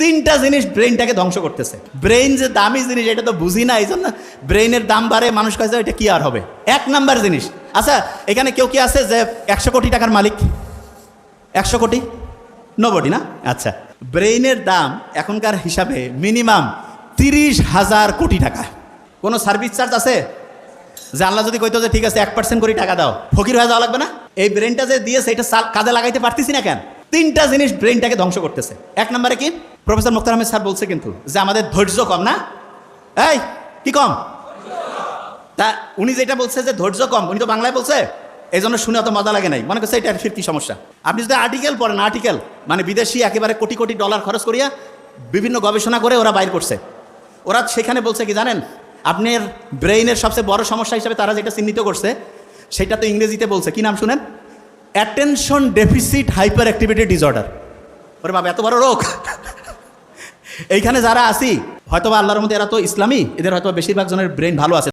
তিনটা জিনিস ব্রেইনটাকে ধ্বংস করতেছে। ব্রেইন যে দামি জিনিস এটা তো বুঝি না, এই জন্য ব্রেইনের দাম বাড়ে, মানুষ কাছে এটা কি আর হবে। এক নাম্বার জিনিস, আচ্ছা এখানে কেউ কি আছে যে 100 কোটি টাকার মালিক? 100 কোটি নবটি না? আচ্ছা, ব্রেইনের দাম এখনকার হিসাবে মিনিমাম 30,000 কোটি টাকা। কোনো সার্ভিস চার্জ আছে? যে আল্লাহ যদি কইতো যে ঠিক আছে 1% করে টাকা দাও, ফকির হয়ে যাওয়া লাগবে না? এই ব্রেনটা যে দিয়েছে এটা কাজে লাগাইতে পারতেছি না কেন? তিনটা জিনিস ব্রেনটাকে ধ্বংস করতেছে। এক নম্বরে কি, প্রফেসর মুক্তার আহমেদ স্যার বলছে কিন্তু যে আমাদের ধৈর্য কম না? এই কি কম? তা উনি যেটা বলছে যে ধৈর্য কম, উনি তো বাংলায় বলছে, এই জন্য শুনে অত মজা লাগে নাই, মনে করছে এটা ফির কি সমস্যা। আপনি যদি আর্টিকেল পড়েন, আর্টিকেল মানে বিদেশি একেবারে কোটি কোটি ডলার খরচ করিয়া বিভিন্ন গবেষণা করে ওরা বাইর করছে, ওরা সেখানে বলছে কি জানেন, আপনার ব্রেইনের সবচেয়ে বড় সমস্যা হিসাবে তারা যেটা চিহ্নিত করছে সেটা তো ইংরেজিতে বলছে, কি নাম শুনেন? Attention deficit hyper activity disorder. ওরে বাবা, এত বড় রোগ! এইখানে যারা আছি হয়তো বা আল্লাহর মধ্যে এরা তো ইসলামী, এদের হয়তো বেশিরভাগ জনের ব্রেন ভালো আছে।